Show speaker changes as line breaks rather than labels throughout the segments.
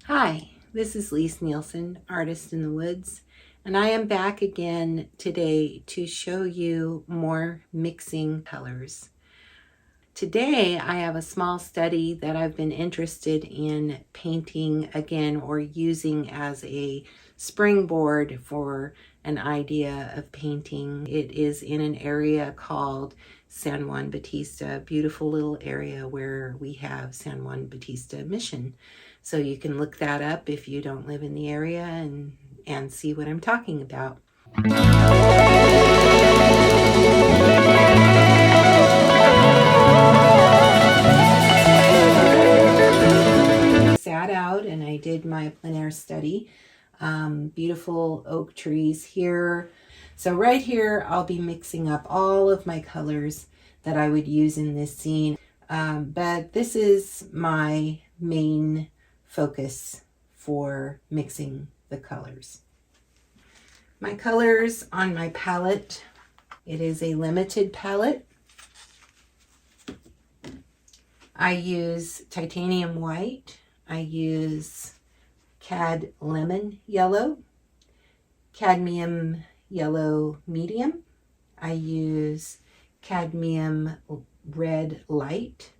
Hi, this is Lise Nielsen, Artist in the Woods, and I am back again today to show you more mixing colors. Today I have a small study that I've been interested in painting again or using as a springboard for an idea of painting. It is in an area called San Juan Bautista, beautiful little area where we have San Juan Bautista Mission. So you can look that up if you don't live in the area and see what I'm talking about. Sat out and I did my plein air study. Beautiful oak trees here. So right here I'll be mixing up all of my colors that I would use in this scene. But this is my main focus for mixing the colors. My colors on my palette, it is a limited palette. I use titanium white. I use cad lemon yellow, cadmium yellow medium. I use cadmium red light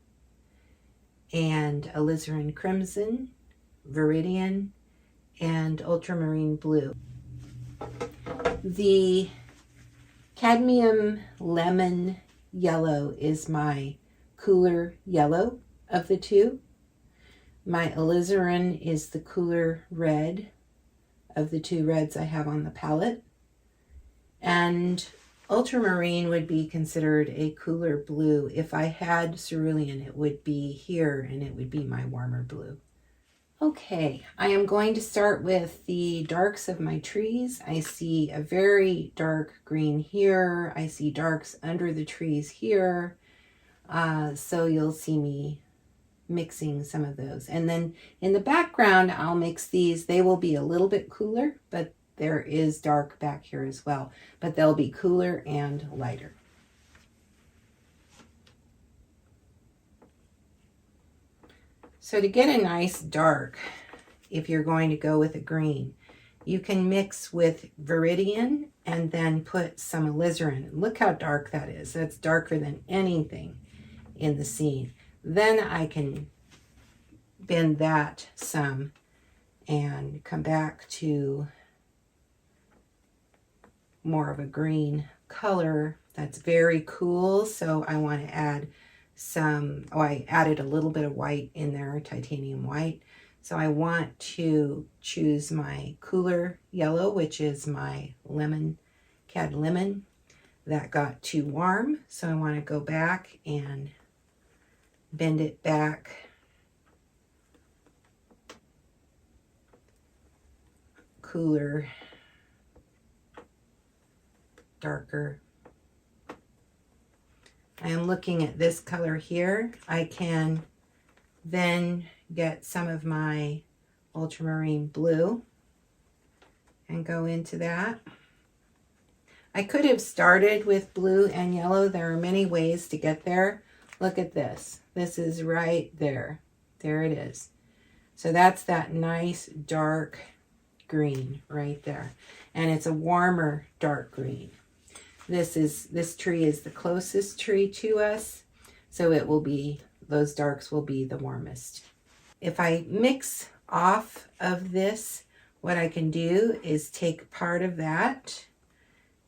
and alizarin crimson, viridian, and ultramarine blue. The cadmium lemon yellow is my cooler yellow of the two. My alizarin is the cooler red of the two reds I have on the palette. And ultramarine would be considered a cooler blue. If I had cerulean, it would be here and it would be my warmer blue. Okay, I am going to start with the darks of my trees. I see a very dark green here. I see darks under the trees here. So you'll see me mixing some of those. And then in the background, I'll mix these. They will be a little bit cooler, but there is dark back here as well. But they'll be cooler and lighter. So to get a nice dark, if you're going to go with a green, you can mix with viridian and then put some alizarin. Look how dark that is. That's darker than anything in the scene. Then I can bend that some and come back to more of a green color that's very cool. So I want to add some, I added a little bit of white in there, titanium white. So I want to choose my cooler yellow, which is my lemon, cad lemon. That got too warm, so I want to go back and bend it back cooler, darker. I am looking at this color here. I can then get some of my ultramarine blue and go into that. I could have started with blue and yellow. There are many ways to get there. Look at this. This is right there. There it is. So that's that nice dark green right there. And it's a warmer dark green. This tree is the closest tree to us. So it will be, those darks will be the warmest. If I mix off of this, what I can do is take part of that,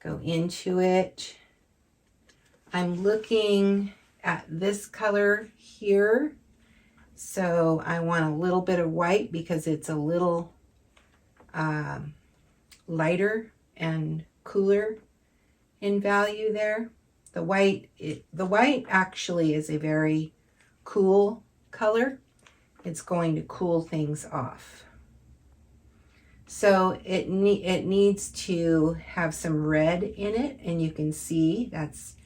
go into it. I'm looking at this color here. So I want a little bit of white because it's a little lighter and cooler in value there. The white actually is a very cool color. It's going to cool things off. So it needs to have some red in it, and you can see that's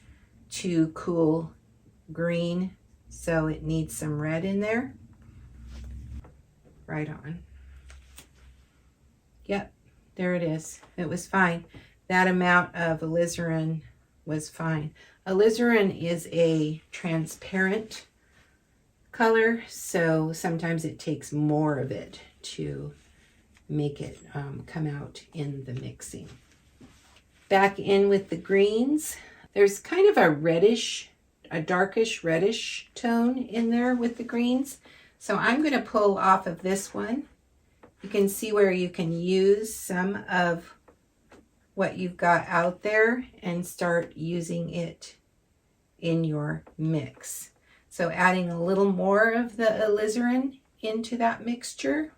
too cool green, so it needs some red in there. Right on. Yep, there it is. It was fine. That amount of alizarin was fine. Alizarin is a transparent color, so sometimes it takes more of it to make it come out in the mixing. Back in with the greens. There's kind of a reddish, a darkish reddish tone in there with the greens. So I'm going to pull off of this one. You can see where you can use some of what you've got out there and start using it in your mix. So adding a little more of the alizarin into that mixture,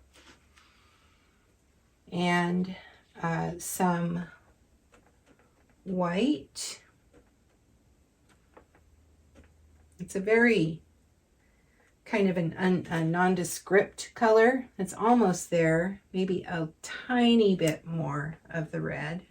and some white. It's a very kind of a nondescript color. It's almost there, maybe a tiny bit more of the red.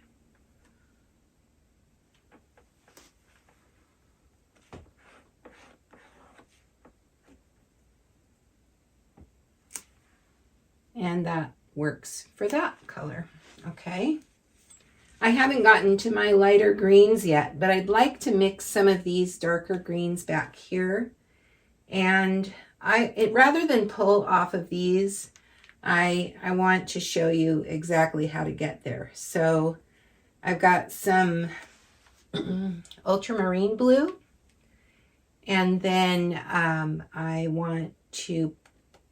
And that works for that color. Okay. I haven't gotten to my lighter greens yet, but I'd like to mix some of these darker greens back here. And rather than pull off of these, I want to show you exactly how to get there. So I've got some ultramarine blue, and then I want to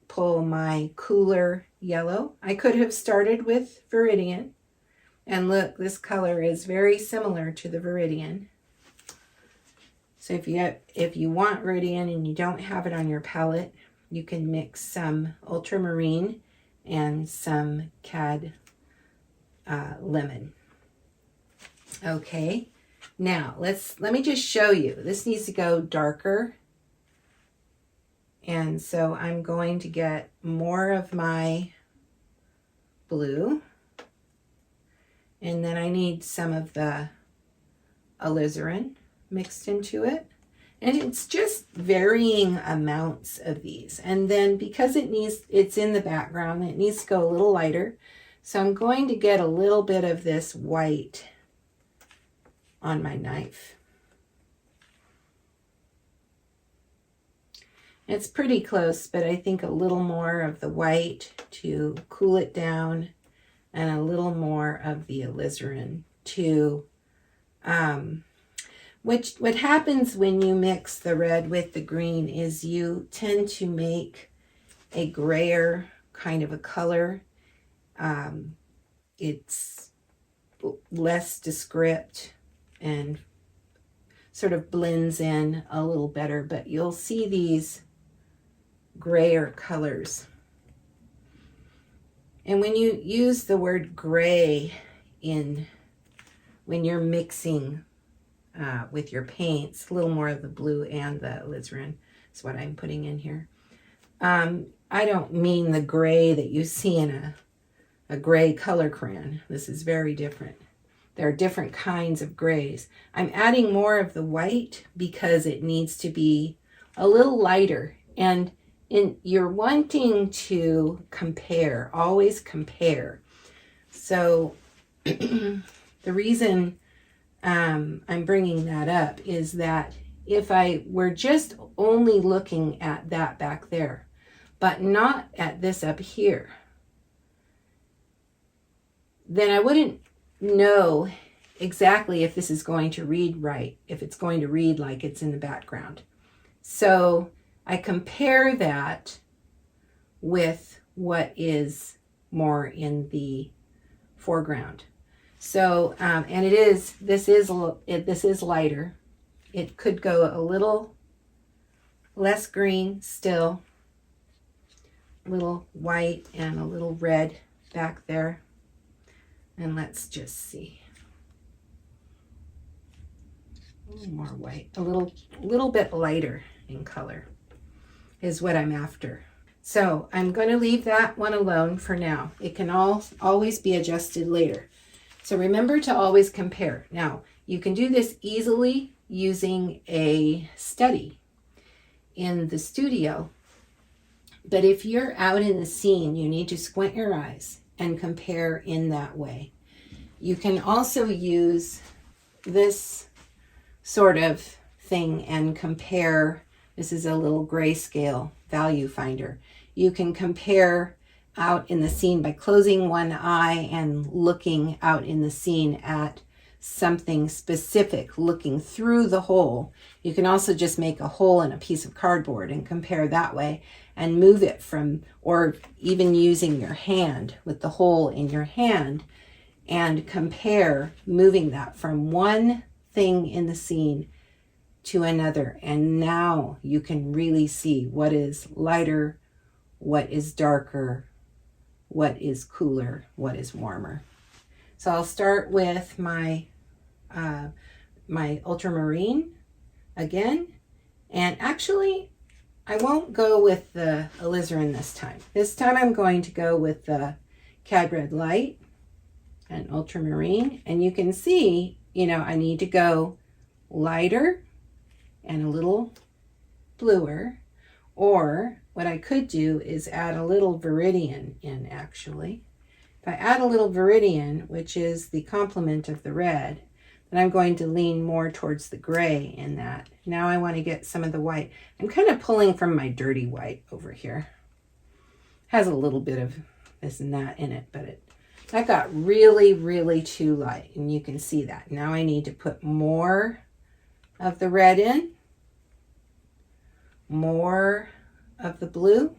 pull my cooler yellow. I could have started with Viridian, and look, this color is very similar to the Viridian. So if you want Viridian and you don't have it on your palette, you can mix some ultramarine and some cad lemon. Okay, now let me just show you. This needs to go darker. And so I'm going to get more of my blue. And then I need some of the alizarin mixed into it. And it's just varying amounts of these. And then because it's in the background, it needs to go a little lighter. So I'm going to get a little bit of this white on my knife. It's pretty close, but I think a little more of the white to cool it down, and a little more of the alizarin to, what happens when you mix the red with the green is you tend to make a grayer kind of a color. It's less descript and sort of blends in a little better, but you'll see these grayer colors. And when you use the word gray when you're mixing with your paints, a little more of the blue and the alizarin is what I'm putting in here. I don't mean the gray that you see in a gray color crayon. This is very different. There are different kinds of grays. I'm adding more of the white because it needs to be a little lighter, and you're wanting to compare, always compare. So the reason I'm bringing that up is that if I were just only looking at that back there, but not at this up here, then I wouldn't know exactly if this is going to read right, if it's going to read like it's in the background. So I compare that with what is more in the foreground. So, and this is lighter. It could go a little less green still, a little white and a little red back there. And let's just see. A little more white, a little bit lighter in color is what I'm after. So I'm going to leave that one alone for now. It can always be adjusted later. So remember to always compare. Now, you can do this easily using a study in the studio. But if you're out in the scene, you need to squint your eyes and compare in that way. You can also use this sort of thing and compare This is a little grayscale value finder. You can compare out in the scene by closing one eye and looking out in the scene at something specific, looking through the hole. You can also just make a hole in a piece of cardboard and compare that way and move it from, or even using your hand with the hole in your hand, and compare moving that from one thing in the scene to another. And now you can really see what is lighter, what is darker, what is cooler, what is warmer. So I'll start with my my ultramarine again, and actually I won't go with the alizarin this time. This time I'm going to go with the cad red light and ultramarine, and you can see, you know, I need to go lighter and a little bluer, or what I could do is add a little viridian in actually. If I add a little viridian, which is the complement of the red, then I'm going to lean more towards the gray in that. Now I want to get some of the white. I'm kind of pulling from my dirty white over here. Has a little bit of this and that in it, but that got really, really too light, and you can see that. Now I need to put more of the red in, more of the blue,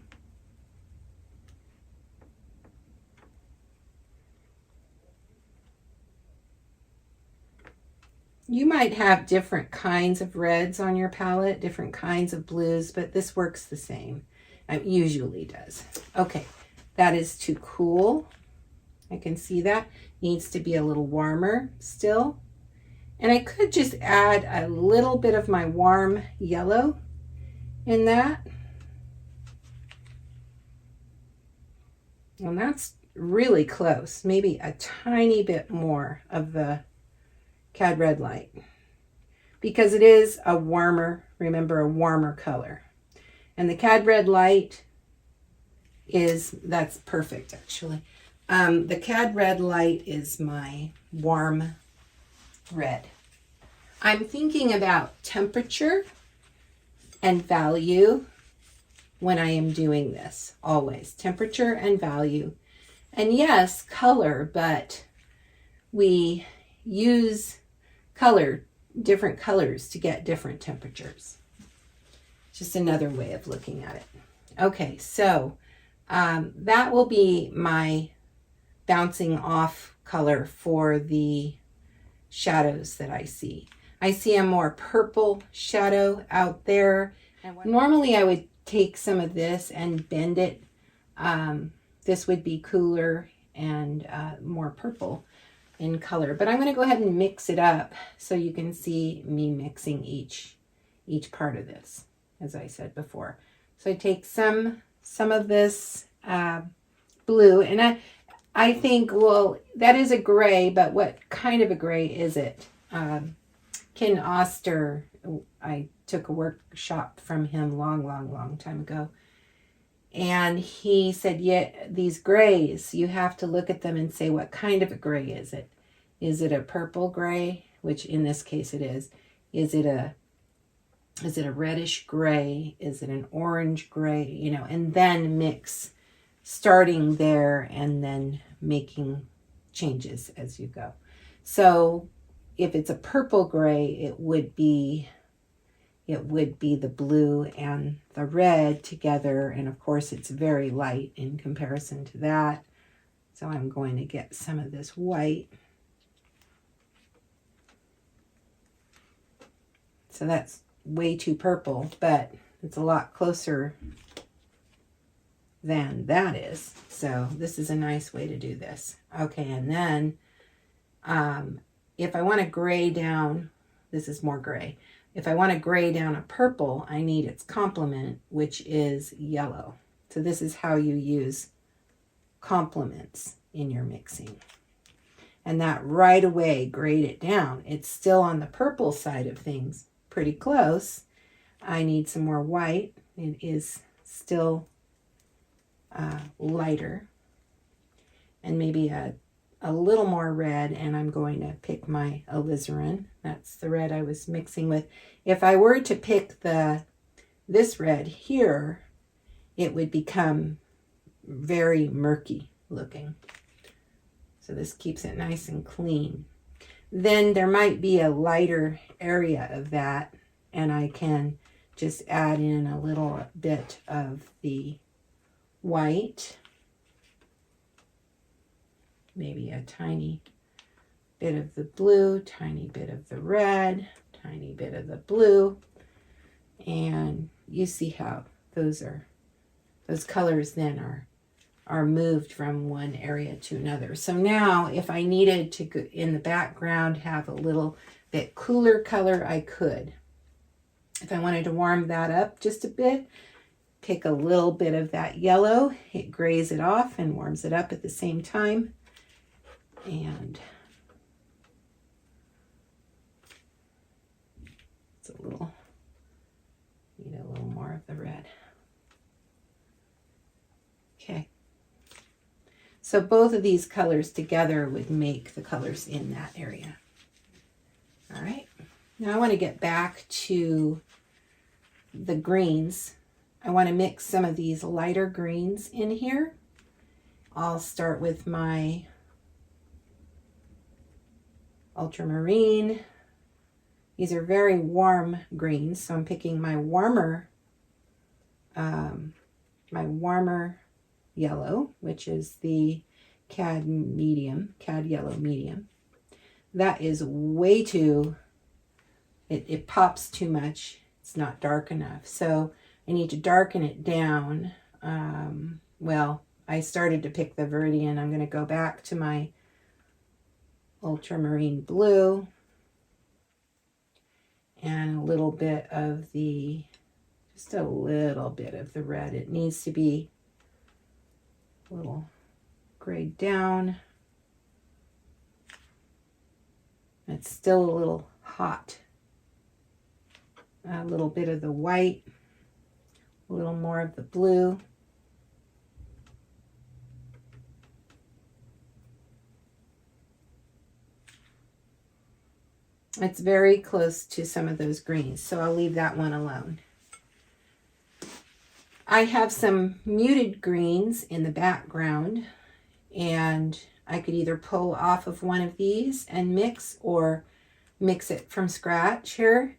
you might have different kinds of reds on your palette, different kinds of blues, but this works the same. It usually does. Okay, that is too cool. I can see that. Needs to be a little warmer still. And I could just add a little bit of my warm yellow in that. And that's really close. Maybe a tiny bit more of the cad red light, because it is a warmer, remember, a warmer color. And the cad red light that's perfect actually. The cad red light is my warm red. I'm thinking about temperature and value when I am doing this, always. Temperature and value. And yes, color, but we use different colors to get different temperatures. Just another way of looking at it. Okay, so that will be my bouncing off color for the shadows that I see. I see a more purple shadow out there. Normally I would take some of this and bend it. This would be cooler and more purple in color, but I'm going to go ahead and mix it up so you can see me mixing each part of this, as I said before. So I take some of this blue, and I think, well, that is a gray, but what kind of a gray is it? Ken Oster, I took a workshop from him long time ago, and he said, yeah, these grays, you have to look at them and say, what kind of a gray is it? Is it a purple gray, which in this case it is? Is it a reddish gray? Is it an orange gray? You know, and then mix, starting there and then making changes as you go. So if it's a purple gray, it would be the blue and the red together, and of course it's very light in comparison to that. So I'm going to get some of this white. So that's way too purple, but it's a lot closer than that is. So this is a nice way to do this. Okay, and then if I want to gray down, this is more gray. If I want to gray down a purple, I need its complement, which is yellow. So this is how you use complements in your mixing. And that right away grayed it down. It's still on the purple side of things, pretty close. I need some more white. It is still lighter. And maybe a little more red, and I'm going to pick my alizarin. That's the red I was mixing with. If I were to pick the this red here, it would become very murky looking. So this keeps it nice and clean. Then there might be a lighter area of that, and I can just add in a little bit of the white, maybe a tiny bit of the blue, tiny bit of the red, tiny bit of the blue, and you see how those colors then are moved from one area to another. So now if I needed to go in the background have a little bit cooler color, I could. If I wanted to warm that up just a bit, pick a little bit of that yellow, it grays it off and warms it up at the same time. And it's a little, need a little more of the red. Okay. So both of these colors together would make the colors in that area. All right. Now I want to get back to the greens. I want to mix some of these lighter greens in here. I'll start with my ultramarine. These are very warm greens, so I'm picking my warmer yellow, which is the cad yellow medium. That is way too, it pops too much. It's not dark enough. So I need to darken it down. Well, I started to pick the Viridian. I'm going to go back to my ultramarine blue and a little bit of the, just a little bit of the red. It needs to be a little grayed down. It's still a little hot. A little bit of the white, a little more of the blue. It's very close to some of those greens, so I'll leave that one alone. I have some muted greens in the background, and I could either pull off of one of these and mix, or mix it from scratch here.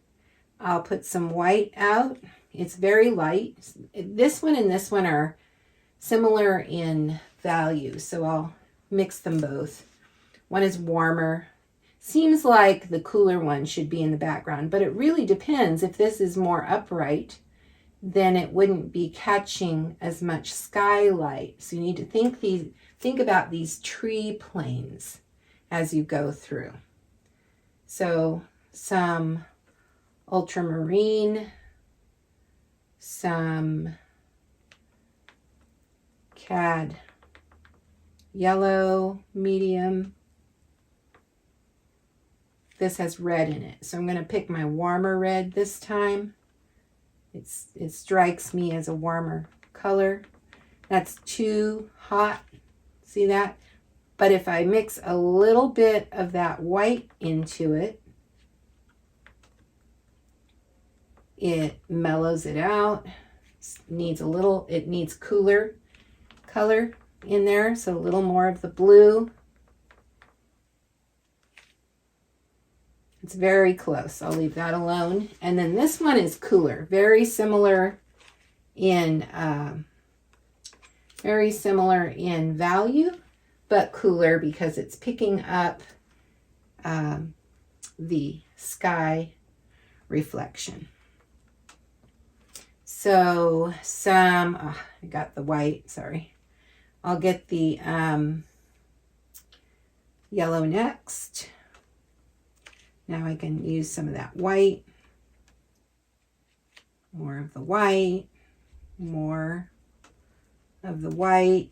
I'll put some white out. It's very light. This one and this one are similar in value, so I'll mix them both. One is warmer. Seems like the cooler one should be in the background, but it really depends. If this is more upright, then it wouldn't be catching as much skylight. So you need to think about these tree planes as you go through. So some ultramarine, some cad yellow medium. This has red in it, so I'm going to pick my warmer red this time. It strikes me as a warmer color. That's too hot, see that? But if I mix a little bit of that white into it, it mellows it out. It needs cooler color in there, so a little more of the blue. It's very close. I'll leave that alone. And then this one is cooler, very similar in value, but cooler because it's picking up the sky reflection. So I got the white, sorry. I'll get the yellow next. Now I can use some of that white, more of the white, more of the white.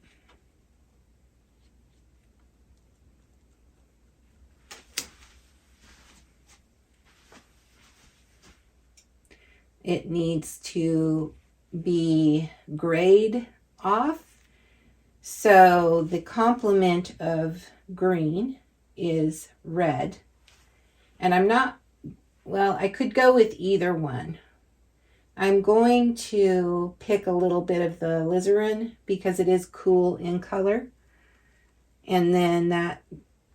It needs to be grayed off. So the complement of green is red. And I could go with either one. I'm going to pick a little bit of the alizarin because it is cool in color. And then that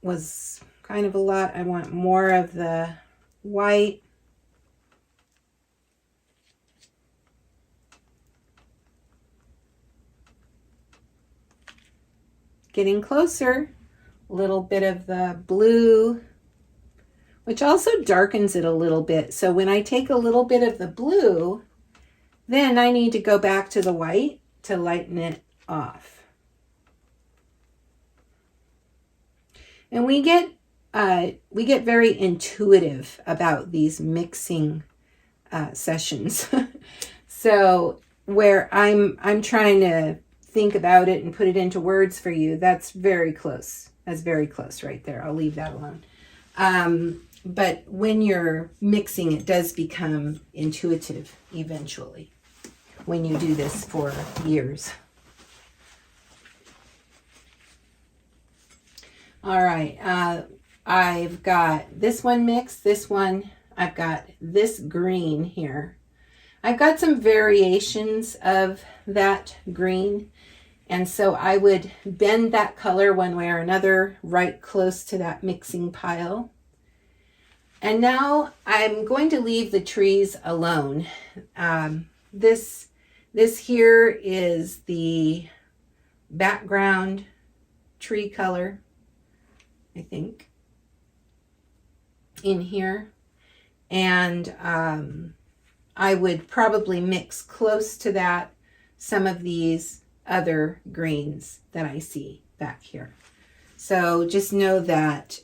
was kind of a lot. I want more of the white. Getting closer. A little bit of the blue, which also darkens it a little bit. So when I take a little bit of the blue, then I need to go back to the white to lighten it off. And we get very intuitive about these mixing sessions. So where I'm trying to think about it and put it into words for you, that's very close. That's very close right there. I'll leave that alone. But when you're mixing, it does become intuitive eventually when you do this for years. All right, I've got this one mixed, this one, I've got this green here. I've got some variations of that green, and so I would bend that color one way or another right close to that mixing pile. And now I'm going to leave the trees alone. This here is the background tree color, I think, in here. And I would probably mix close to that some of these other greens that I see back here. So just know that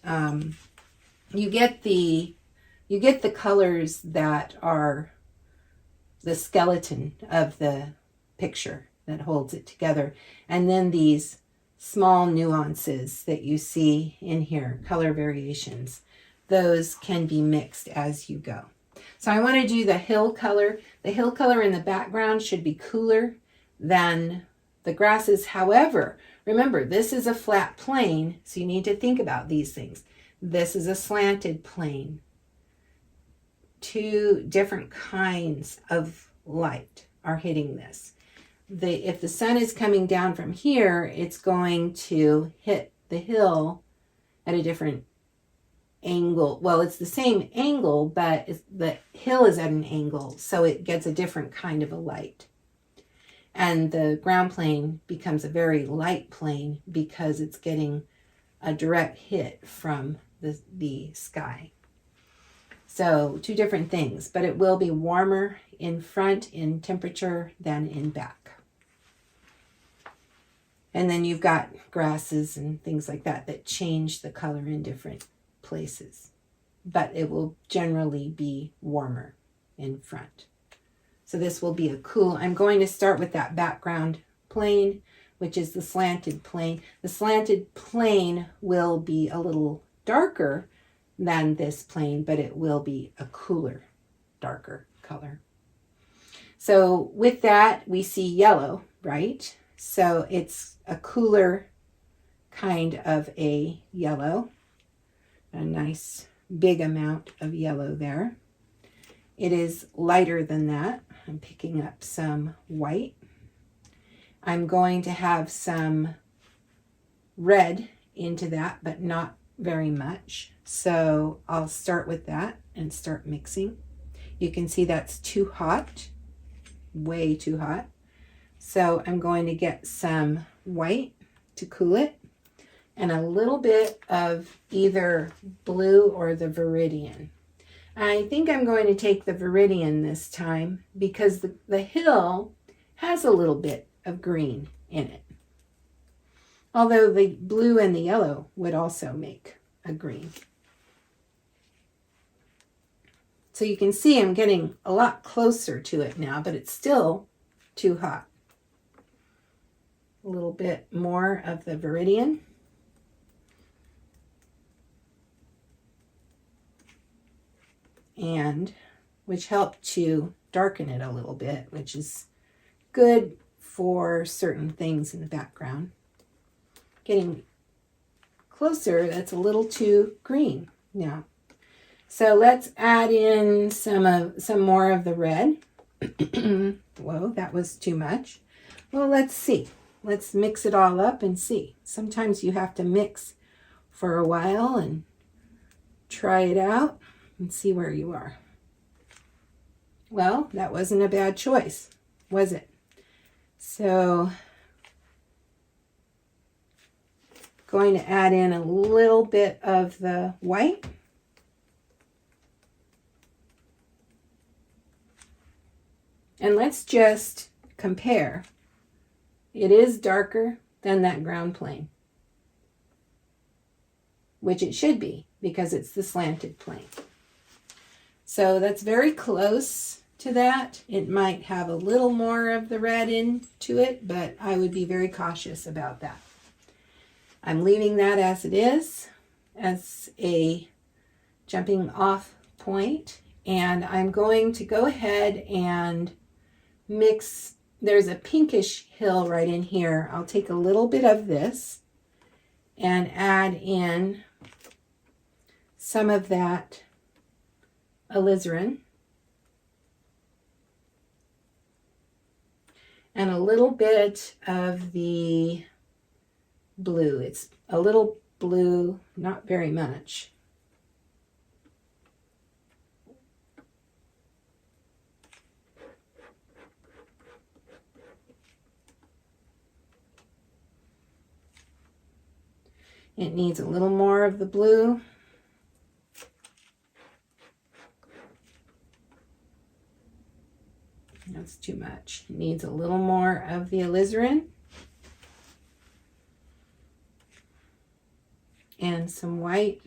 you get the colors that are the skeleton of the picture that holds it together, and then these small nuances that you see in here, color variations, those can be mixed as you go. So I want to do the hill color. The hill color in the background should be cooler than the grasses. However, remember, this is a flat plane, so you need to think about these things. This is a slanted plane. Two different kinds of light are hitting this. If the sun is coming down from here, it's going to hit the hill at a different angle. Well, it's the same angle, but the hill is at an angle, so it gets a different kind of a light. And the ground plane becomes a very light plane because it's getting a direct hit from the sky. So two different things, but it will be warmer in front in temperature than in back. And then you've got grasses and things like that that change the color in different places, but it will generally be warmer in front. So this will be a cool, I'm going to start with that background plane, which is the slanted plane. The slanted plane will be a little darker than this plane, but it will be a cooler, darker color. So with that, we see yellow, right? So it's a cooler kind of a yellow, a nice big amount of yellow there. It is lighter than that. I'm picking up some white. I'm going to have some red into that, but not very much. So I'll start with that and start mixing. You can see that's too hot, way too hot. So I'm going to get some white to cool it and a little bit of either blue or the Viridian. I think I'm going to take the Viridian this time because the hill has a little bit of green in it. Although the blue and the yellow would also make a green. So you can see I'm getting a lot closer to it now, but it's still too hot. A little bit more of the Viridian. And which helped to darken it a little bit, which is good for certain things in the background. Getting closer, that's a little too green now. So let's add in some more of the red. Whoa, that was too much. Well, let's see. Let's mix it all up and see. Sometimes you have to mix for a while and try it out and see where you are. Well, that wasn't a bad choice, was it? So, going to add in a little bit of the white. And let's just compare. It is darker than that ground plane, which it should be because it's the slanted plane. So that's very close to that. It might have a little more of the red into it, but I would be very cautious about that. I'm leaving that as it is, as a jumping off point, and I'm going to go ahead and mix. There's a pinkish hill right in here. I'll take a little bit of this and add in some of that alizarin and a little bit of the blue. It's a little blue, not very much. It needs a little more of the blue. That's too much. It needs a little more of the alizarin. And some white.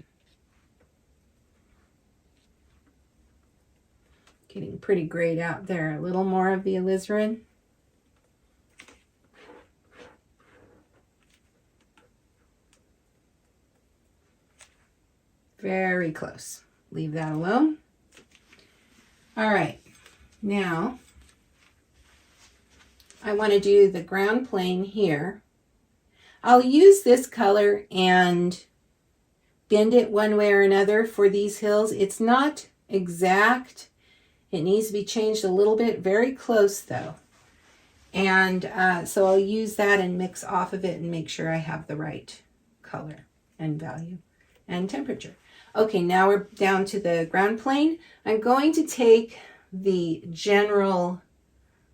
Getting pretty grayed out there. A little more of the alizarin. Very close. Leave that alone. All right. Now, I want to do the ground plane here. I'll use this color and bend it one way or another for these hills. It's not exact. It needs to be changed a little bit, very close though. And so I'll use that and mix off of it and make sure I have the right color and value and temperature. Okay, now we're down to the ground plane. I'm going to take the general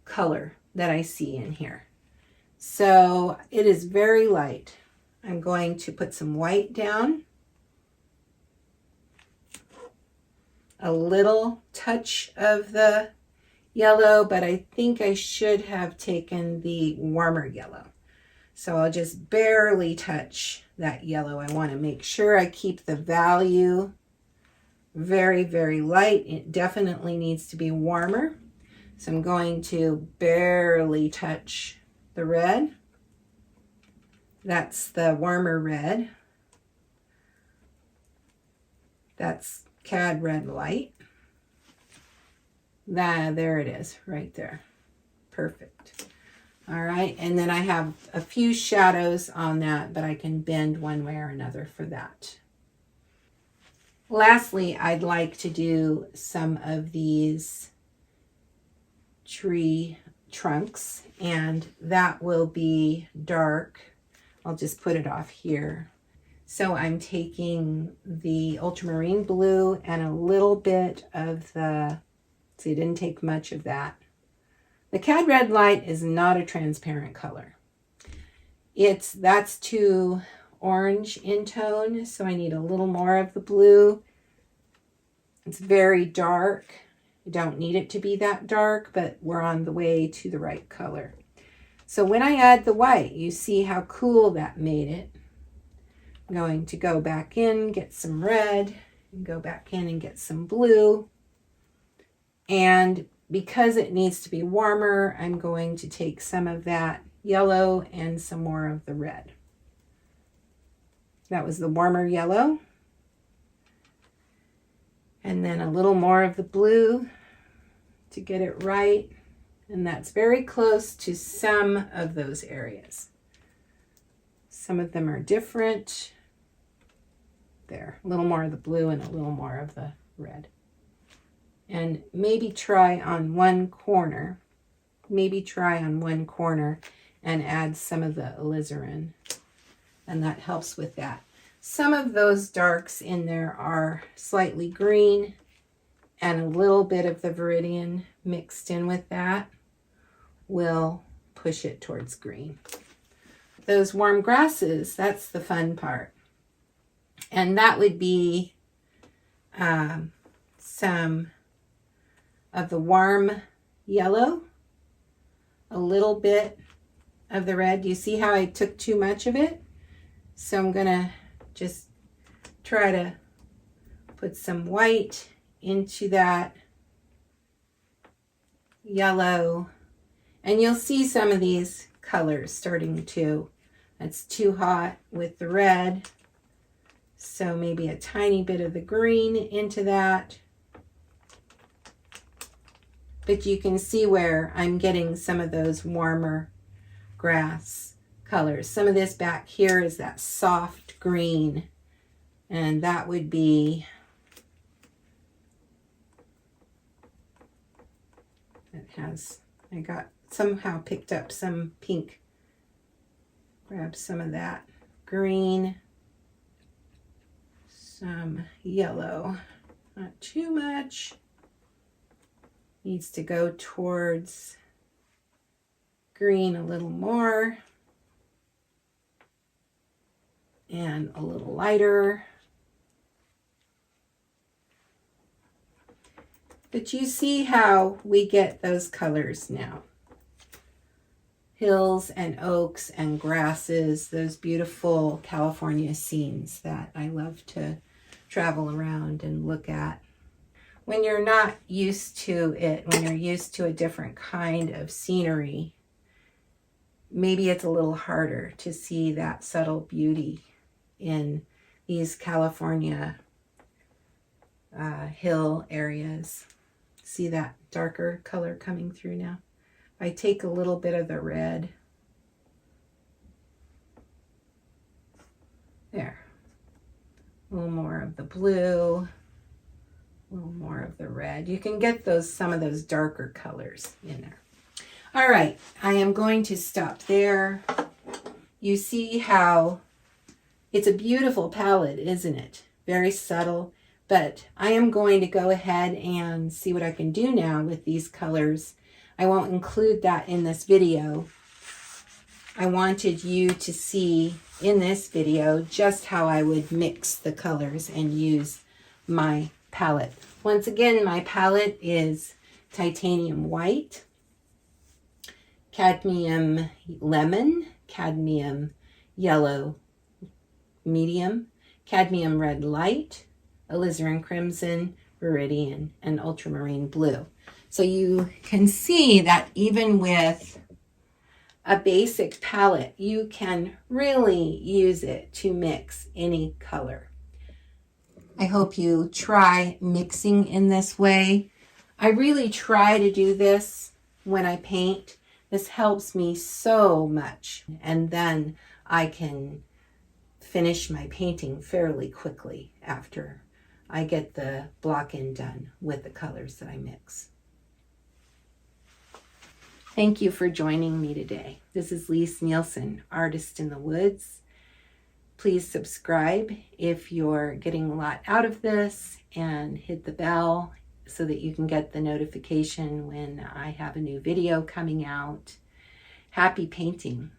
color that I see in here. So it is very light. I'm going to put some white down. A little touch of the yellow, but I think I should have taken the warmer yellow. So I'll just barely touch that yellow. I want to make sure I keep the value very, very light. It definitely needs to be warmer. So I'm going to barely touch the red. That's the warmer red. That's Cad Red Light. There it is, right there. Perfect. All right, and then I have a few shadows on that, but I can bend one way or another for that. Lastly, I'd like to do some of these tree trunks, and that will be dark. I'll just put it off here. So I'm taking the ultramarine blue and a little bit of the, see, I didn't take much of that. The Cad Red Light is not a transparent color. That's too orange in tone, so I need a little more of the blue. It's very dark. You don't need it to be that dark, but we're on the way to the right color. So when I add the white, you see how cool that made it. I'm going to go back in, get some red, and go back in and get some blue. And because it needs to be warmer, I'm going to take some of that yellow and some more of the red. That was the warmer yellow. And then a little more of the blue to get it right. And that's very close to some of those areas. Some of them are different. There, a little more of the blue and a little more of the red. and maybe try on one corner. Maybe try on one corner and add some of the alizarin, and that helps with that. Some of those darks in there are slightly green, and a little bit of the viridian mixed in with that will push it towards green. Those warm grasses, that's the fun part. And that would be some of the warm yellow, a little bit of the red. You see how I took too much of it? So I'm gonna just try to put some white into that yellow, and you'll see some of these colors starting to, that's too hot with the red, so maybe a tiny bit of the green into that. But you can see where I'm getting some of those warmer grass colors. Some of this back here is that soft green, and that would be, it has, I got somehow picked up some pink. Grab some of that green, some yellow, not too much. Needs to go towards green a little more, and a little lighter. But you see how we get those colors now. Hills and oaks and grasses, those beautiful California scenes that I love to travel around and look at. When you're not used to it, when you're used to a different kind of scenery, maybe it's a little harder to see that subtle beauty in these California hill areas. See that darker color coming through now? I take a little bit of the red. There. A little more of the blue. A little more of the red. You can get those, some of those darker colors in there. All right, I am going to stop there. You see how it's a beautiful palette, isn't it? Very subtle, but I am going to go ahead and see what I can do now with these colors. I won't include that in this video. I wanted you to see in this video just how I would mix the colors and use my palette. Once again, my palette is titanium white, cadmium lemon, cadmium yellow medium, cadmium red light, alizarin crimson, viridian, and ultramarine blue. So you can see that even with a basic palette, you can really use it to mix any color. I hope you try mixing in this way. I really try to do this when I paint. This helps me so much, and then I can finish my painting fairly quickly after I get the block-in done with the colors that I mix. Thank you for joining me today. This is Lise Nielsen, Artist in the Woods. Please subscribe if you're getting a lot out of this, and hit the bell so that you can get the notification when I have a new video coming out. Happy painting.